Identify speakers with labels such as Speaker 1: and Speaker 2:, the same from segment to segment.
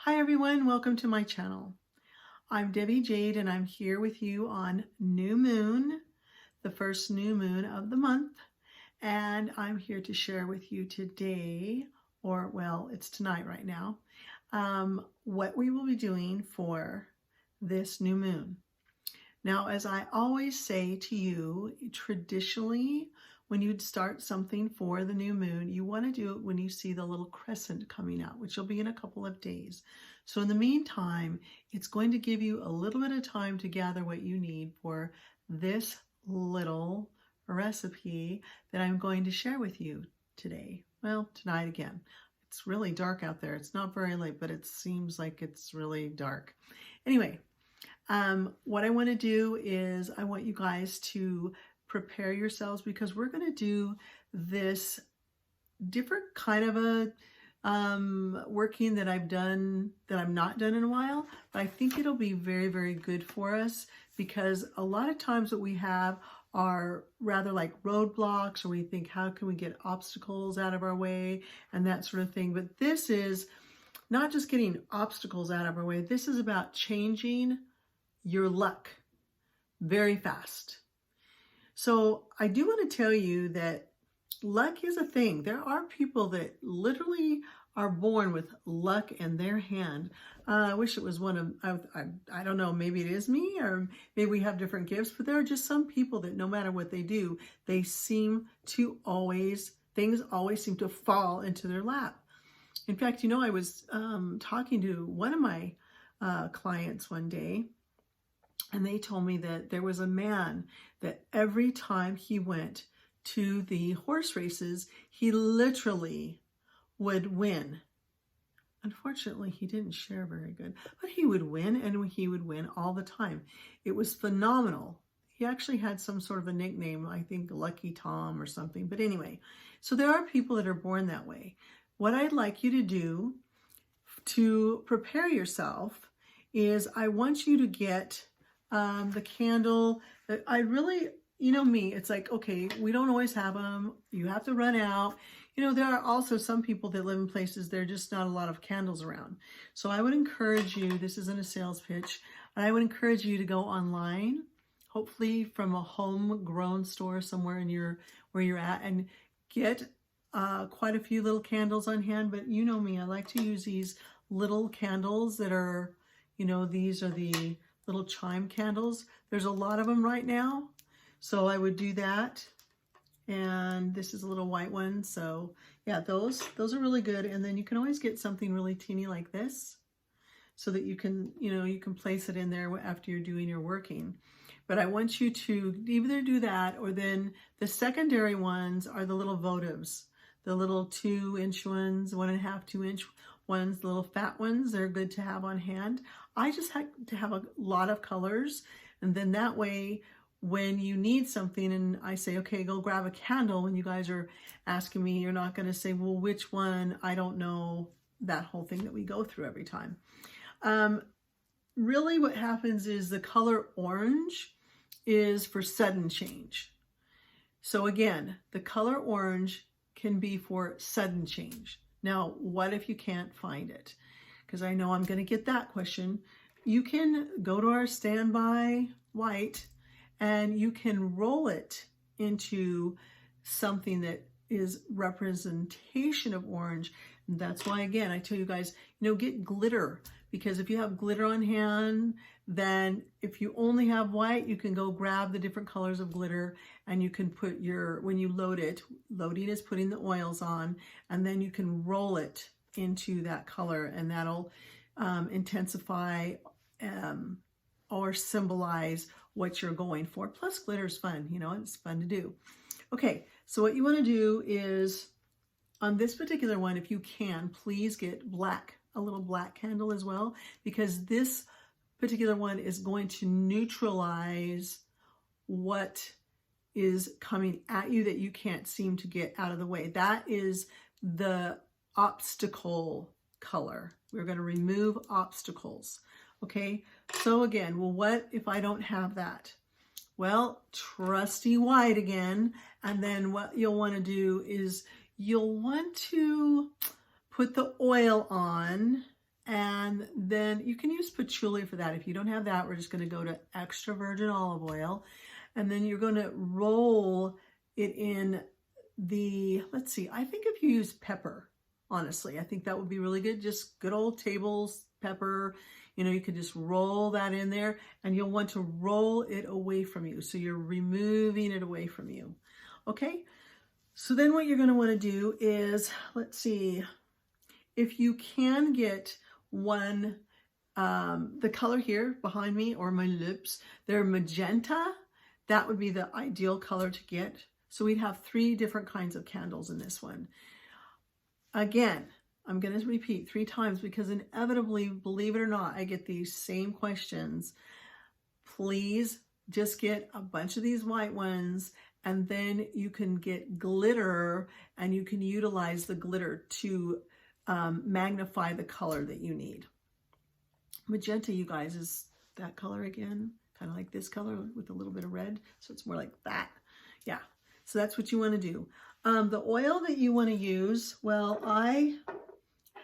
Speaker 1: Hi everyone, welcome to my channel. I'm Devi Jade and I'm here with you on new moon, the first new moon of the month. And I'm here to share with you today, or well, it's tonight right now, what we will be doing for this new moon. Now, as I always say to you, traditionally, when you'd start something for the new moon, you want to do it when you see the little crescent coming out, which will be in a couple of days. So in the meantime, it's going to give you a little bit of time to gather what you need for this little recipe that I'm going to share with you today. Well, tonight again. It's really dark out there. It's not very late, but it seems like it's really dark. Anyway, what I want to do is I want you guys to prepare yourselves because we're going to do this different kind of a working that I've done that I've not done in a while, but I think it'll be very, very good for us because a lot of times what we have are rather like roadblocks, or we think, how can we get obstacles out of our way and that sort of thing. But this is not just getting obstacles out of our way. This is about changing your luck very fast. So I do want to tell you that luck is a thing. There are people that literally are born with luck in their hand. I wish it was one of, I don't know, maybe it is me, or maybe we have different gifts, but there are just some people that no matter what they do, they seem to always, things always seem to fall into their lap. In fact, you know, I was talking to one of my clients one day, and they told me that there was a man that every time he went to the horse races, he literally would win. Unfortunately, he didn't share very good, but he would win, and he would win all the time. It was phenomenal. He actually had some sort of a nickname, I think Lucky Tom or something. But anyway, so there are people that are born that way. What I'd like you to do to prepare yourself is I want you to get the candle. I really, you know me, it's like, okay, we don't always have them. You have to run out. You know, there are also some people that live in places there are just not a lot of candles around. So I would encourage you, this isn't a sales pitch, and I would encourage you to go online, hopefully from a homegrown store somewhere in where you're at, and get quite a few little candles on hand. But you know me, I like to use these little candles that are, you know, these are the little chime candles. There's a lot of them right now. So I would do that. And this is a little white one. So yeah, those are really good. And then you can always get something really teeny like this so that you can, you know, you can place it in there after you're doing your working. But I want you to either do that, or then the secondary ones are the little votives, the little 2-inch ones, 1.5, 2-inch ones, the little fat ones. They're good to have on hand. I just had to have a lot of colors, and then that way when you need something and I say, okay, go grab a candle, when you guys are asking me, you're not going to say, well, which one? I don't know, that whole thing that we go through every time. Really what happens is the color orange is for sudden change. So again, the color orange can be for sudden change. Now, what if you can't find it? Because I know I'm going to get that question. You can go to our standby white and you can roll it into something that is representation of orange. And that's why, again, I tell you guys, you know, get glitter, because if you have glitter on hand, then if you only have white, you can go grab the different colors of glitter and you can put your, when you load it, loading is putting the oils on, and then you can roll it into that color, and that'll intensify or symbolize what you're going for. Plus glitter is fun, you know, it's fun to do. Okay, so what you want to do is on this particular one, if you can, please get black, a little black candle as well, because this particular one is going to neutralize what is coming at you that you can't seem to get out of the way. That is the obstacle color. We're going to remove obstacles. Okay, so again, well, what if I don't have that? Well, trusty white again. And then what you'll want to do is you'll want to put the oil on And then you can use patchouli for that. If you don't have that, we're just going to go to extra virgin olive oil. And then you're going to roll it in the, let's see, I think if you use pepper, honestly, I think that would be really good. Just good old tables, pepper, you know, you could just roll that in there, and you'll want to roll it away from you. So you're removing it away from you. Okay. So then what you're going to want to do is, let's see, if you can get one, the color here behind me or my lips, they're magenta. That would be the ideal color to get. So we'd have 3 different kinds of candles in this one. Again, I'm going to repeat 3 times because inevitably, believe it or not, I get these same questions. Please just get a bunch of these white ones, and then you can get glitter, and you can utilize the glitter to magnify the color that you need. Magenta, you guys, is that color again, kind of like this color with a little bit of red. So it's more like that. Yeah. So that's what you want to do. The oil that you want to use, well, I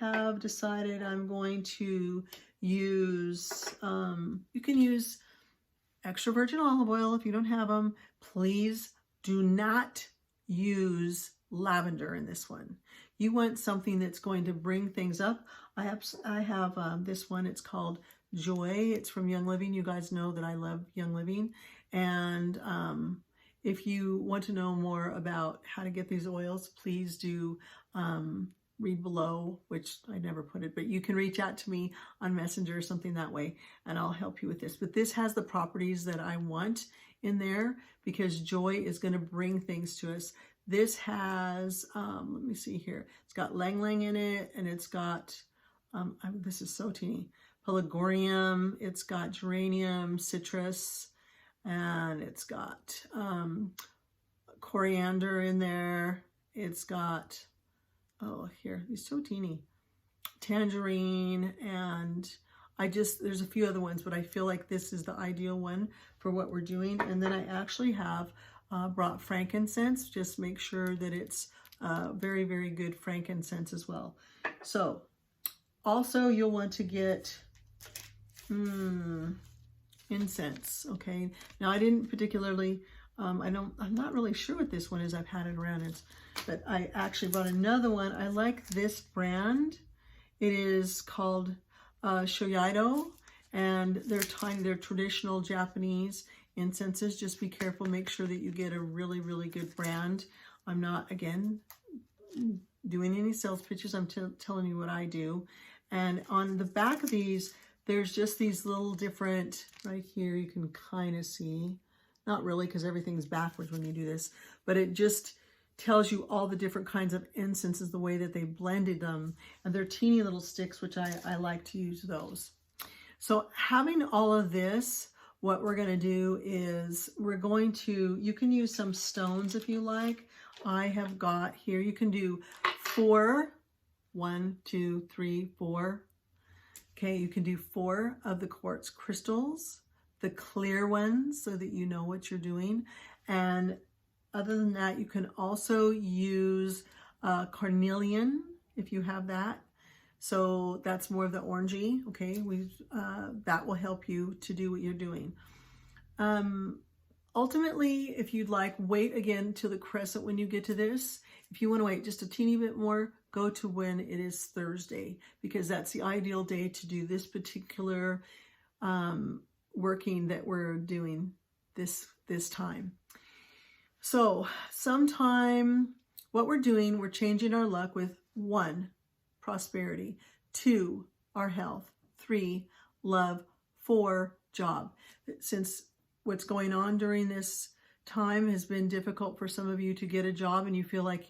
Speaker 1: have decided I'm going to use, you can use extra virgin olive oil if you don't have them. Please do not use lavender in this one. You want something that's going to bring things up. I have this one. It's called Joy. It's from Young Living. You guys know that I love Young Living. And if you want to know more about how to get these oils, please do read below, which I never put it, but you can reach out to me on Messenger or something that way, and I'll help you with this. But this has the properties that I want in there because Joy is going to bring things to us. This has, let me see here. It's got lang lang in it, and it's got, this is so teeny, pelargonium. It's got geranium, citrus, and it's got coriander in there. It's got, oh, here, he's so teeny, tangerine, and there's a few other ones, but I feel like this is the ideal one for what we're doing. And then I actually have brought frankincense. Just make sure that it's very, very good frankincense as well. So also you'll want to get incense. Okay. Now I didn't particularly, I'm not really sure what this one is. I've had it around, but I actually brought another one. I like this brand. It is called Shoyaido, and they're tiny, they're traditional Japanese incenses. Just be careful, make sure that you get a really, really good brand. I'm not, again, doing any sales pitches. I'm telling you what I do. And on the back of these, there's just these little different, right here, you can kind of see, not really because everything's backwards when you do this, but it just tells you all the different kinds of incenses, the way that they blended them. And they're teeny little sticks, which I like to use those. So having all of this, what we're going to do is we're going to, you can use some stones if you like. I have got here, you can do 4, 1, 2, 3, 4. Okay, you can do 4 of the quartz crystals, the clear ones, so that you know what you're doing. And other than that, you can also use carnelian if you have that. So that's more of the orangey. Okay, that will help you to do what you're doing. Ultimately, if you'd like, wait again till the crescent when you get to this. If you want to wait just a teeny bit more, go to when it is Thursday, because that's the ideal day to do this particular working that we're doing this time. So sometime, what we're doing, we're changing our luck with 1, prosperity, 2, our health, 3, love, 4, job. Since what's going on during this time has been difficult for some of you to get a job, and you feel like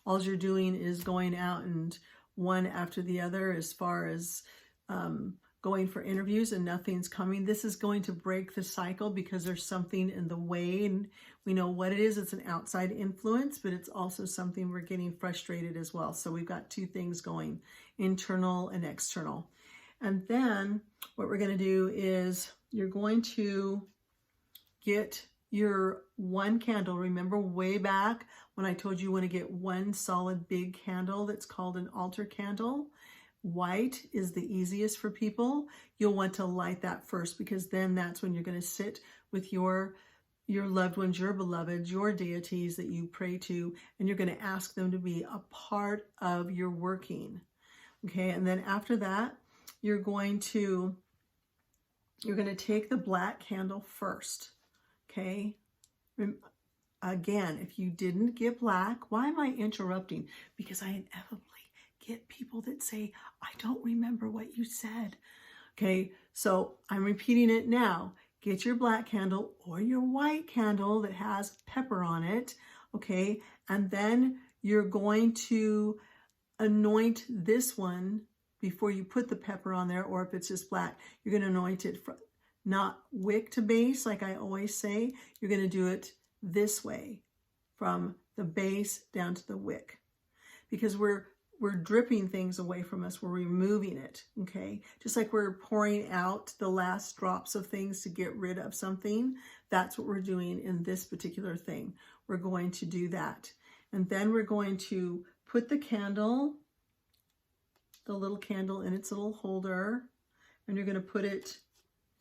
Speaker 1: all you're doing is going out and one after the other as far as going for interviews and nothing's coming. This is going to break the cycle because there's something in the way, and we know what it is. It's an outside influence, but it's also something we're getting frustrated as well. So we've got 2 things going, internal and external. And then what we're going to do is you're going to get your 1 candle. Remember way back when I told you want to get 1 solid big candle that's called an altar candle. white is the easiest for people, you'll want to light that first, because then that's when you're going to sit with your loved ones, your beloveds, your deities that you pray to, and you're going to ask them to be a part of your working. Okay, and then after that, you're going to take the black candle first. Okay, again, if you didn't get black, why am I interrupting? Because I inevitably get people that say, I don't remember what you said. Okay, so I'm repeating it now. Get your black candle or your white candle that has pepper on it, okay? And then you're going to anoint this one before you put the pepper on there, or if it's just black, you're going to anoint it from, not wick to base, like I always say. You're going to do it this way, from the base down to the wick, because we're dripping things away from us. We're removing it, okay? Just like we're pouring out the last drops of things to get rid of something, that's what we're doing in this particular thing. We're going to do that. And then we're going to put the candle, the little candle in its little holder, and you're going to put it,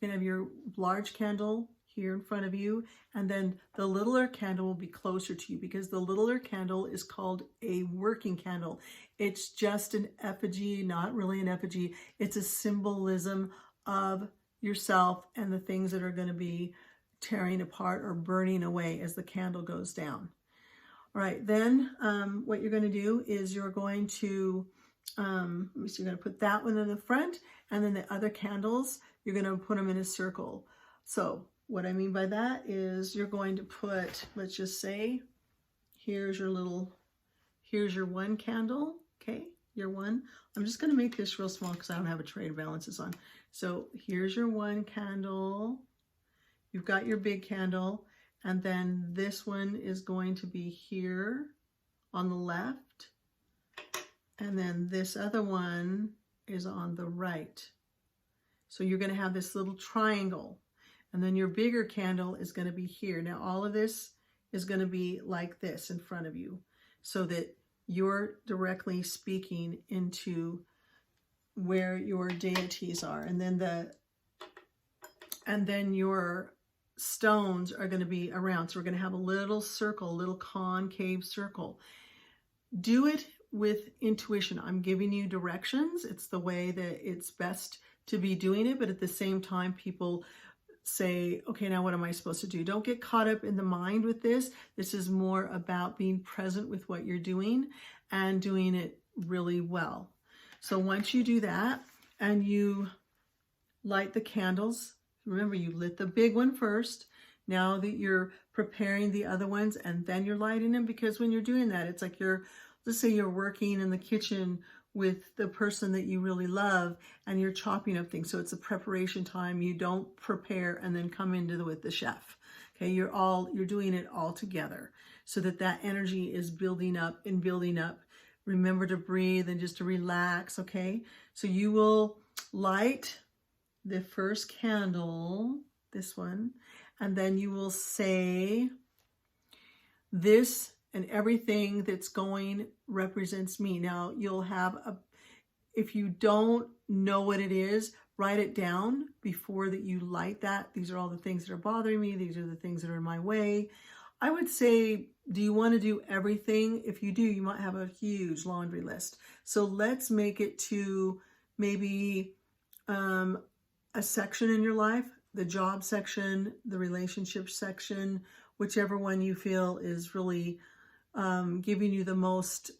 Speaker 1: you're going to have your large candle here in front of you, and then the littler candle will be closer to you, because the littler candle is called a working candle. It's just an effigy, not really an effigy. It's a symbolism of yourself and the things that are going to be tearing apart or burning away as the candle goes down. All right, then what you're going to do is you're going to, so you're going to put that one in the front, and then the other candles, you're going to put them in a circle. So what I mean by that is you're going to put, let's just say, here's your one candle, okay, your one. I'm just going to make this real small because I don't have a tray to balance this on. So here's your one candle. You've got your big candle, and then this one is going to be here on the left, and then this other one is on the right. So you're going to have this little triangle. And then your bigger candle is going to be here. Now, all of this is going to be like this in front of you, so that you're directly speaking into where your deities are. And then your stones are going to be around. So we're going to have a little circle, a little concave circle. Do it with intuition. I'm giving you directions. It's the way that it's best to be doing it. But at the same time, people say, okay, now what am I supposed to do? Don't get caught up in the mind with this. This is more about being present with what you're doing and doing it really well. So once you do that and you light the candles, remember you lit the big one first. Now that you're preparing the other ones, and then you're lighting them, because when you're doing that, it's like let's say you're working in the kitchen with the person that you really love, and you're chopping up things. So it's a preparation time. You don't prepare and then come into with the chef. Okay, you're doing it all together, so that energy is building up and building up. Remember to breathe and just to relax. Okay, so you will light the first candle, this one, and then you will say, this and everything that's going represents me. Now you'll have if you don't know what it is, write it down before that you light that. These are all the things that are bothering me. These are the things that are in my way. I would say, do you want to do everything? If you do, you might have a huge laundry list. So let's make it to maybe a section in your life, the job section, the relationship section, whichever one you feel is really giving you the most,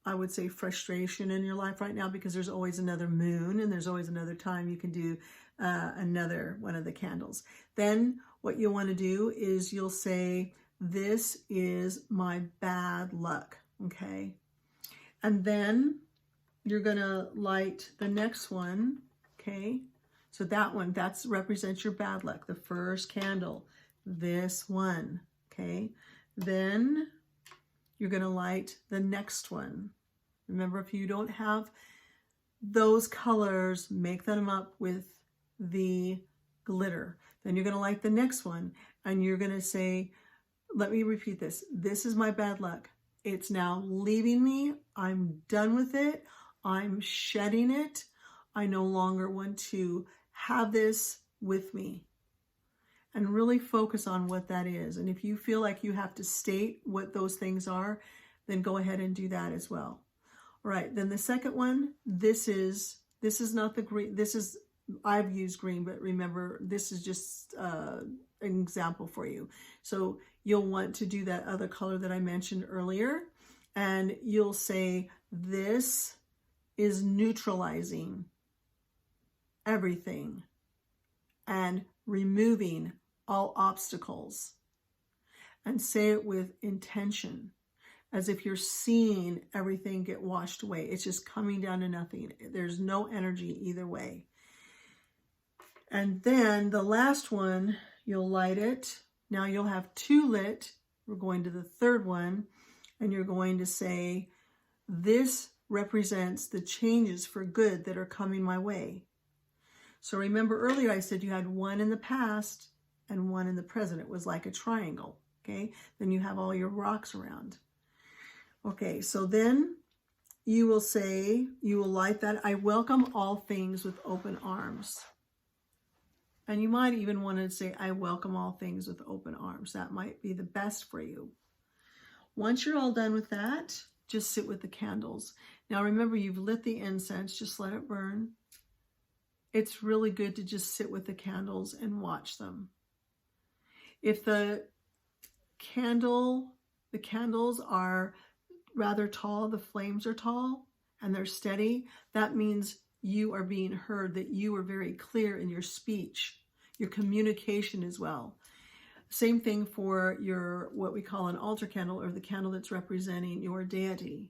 Speaker 1: I would say, frustration in your life right now, because there's always another moon and there's always another time you can do another one of the candles. Then what you'll want to do is you'll say, this is my bad luck, okay? And then you're going to light the next one, okay? So that one, that represents your bad luck, the first candle, this one, okay? Then you're going to light the next one. Remember, if you don't have those colors, make them up with the glitter. Then you're going to light the next one, and you're going to say, let me repeat this. This is my bad luck. It's now leaving me. I'm done with it. I'm shedding it. I no longer want to have this with me. And really focus on what that is. And if you feel like you have to state what those things are, then go ahead and do that as well. All right, then the second one, this is not the green, I've used green, but remember, this is just an example for you. So you'll want to do that other color that I mentioned earlier, and you'll say, this is neutralizing everything and removing all obstacles. And say it with intention, as if you're seeing everything get washed away. It's just coming down to nothing. There's no energy either way. And then the last one, you'll light it. Now you'll have 2 lit. We're going to the third one, and you're going to say, this represents the changes for good that are coming my way. So remember earlier I said you had 1 in the past and 1 in the present. It was like a triangle, okay? Then you have all your rocks around. Okay, so then you will say, you will light that, I welcome all things with open arms. And you might even want to say, I welcome all things with open arms. That might be the best for you. Once you're all done with that, just sit with the candles. Now remember, you've lit the incense, just let it burn. It's really good to just sit with the candles and watch them. If the candles are rather tall, the flames are tall, and they're steady, that means you are being heard, that you are very clear in your speech, your communication as well. Same thing for your, what we call an altar candle, or the candle that's representing your deity.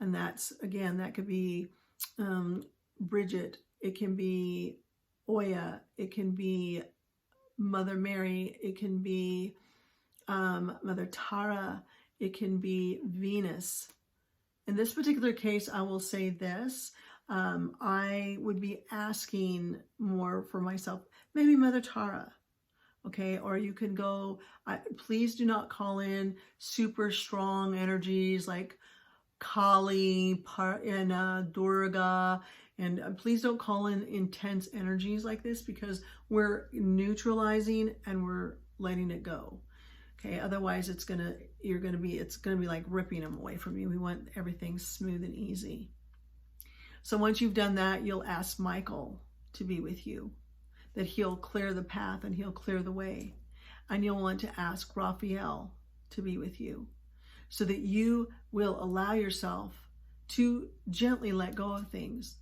Speaker 1: And that's, again, that could be Bridget, it can be Oya, it can be Mother Mary, it can be Mother Tara, it can be Venus. In this particular case, I will say this, I would be asking more for myself, maybe Mother Tara, okay? Or you can go, please do not call in super strong energies like Kali and Durga, and please don't call in intense energies like this, because we're neutralizing and we're letting it go. Okay, otherwise it's gonna be like ripping them away from you. We want everything smooth and easy. So once you've done that, you'll ask Michael to be with you, that he'll clear the path and he'll clear the way. And you'll want to ask Raphael to be with you, so that you will allow yourself to gently let go of things.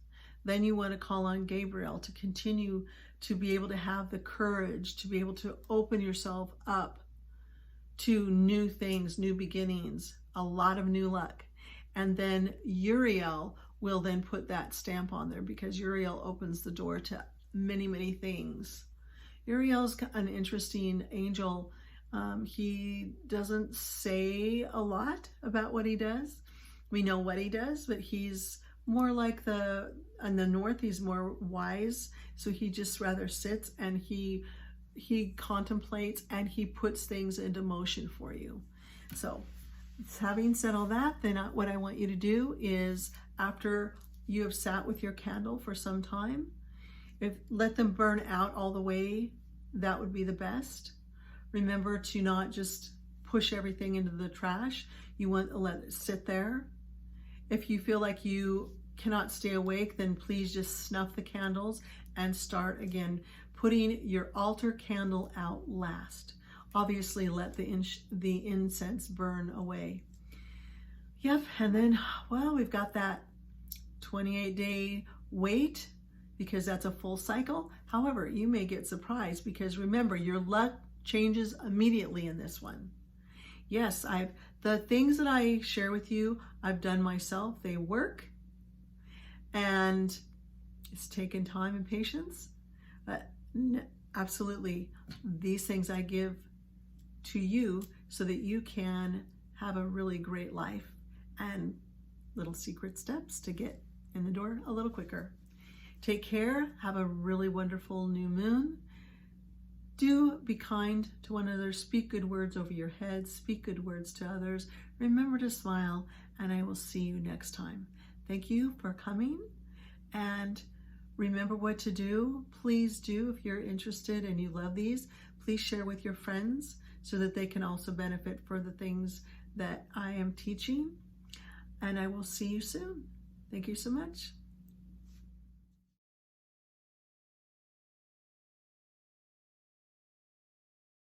Speaker 1: Then you want to call on Gabriel to continue to be able to have the courage to be able to open yourself up to new things, new beginnings, a lot of new luck. And then Uriel will then put that stamp on there, because Uriel opens the door to many, many things. Uriel's an interesting angel. He doesn't say a lot about what he does. We know what he does, but he's more like in the north, he's more wise. So he just rather sits and he contemplates and he puts things into motion for you. So having said all that, then what I want you to do is, after you have sat with your candle for some time, let them burn out all the way. That would be the best. Remember to not just push everything into the trash. You want to let it sit there. If you feel like you cannot stay awake, then please just snuff the candles and start again, putting your altar candle out last. Obviously, let the incense burn away. Yep, and then, well, we've got that 28-day wait, because that's a full cycle. However, you may get surprised, because remember, your luck changes immediately in this one. Yes, the things that I share with you, I've done myself. They work, and it's taken time and patience. But absolutely, these things I give to you so that you can have a really great life, and little secret steps to get in the door a little quicker. Take care. Have a really wonderful new moon. Do be kind to one another. Speak good words over your head. Speak good words to others. Remember to smile, and I will see you next time. Thank you for coming, and remember what to do. Please do, if you're interested and you love these, please share with your friends so that they can also benefit for the things that I am teaching. And I will see you soon. Thank you so much.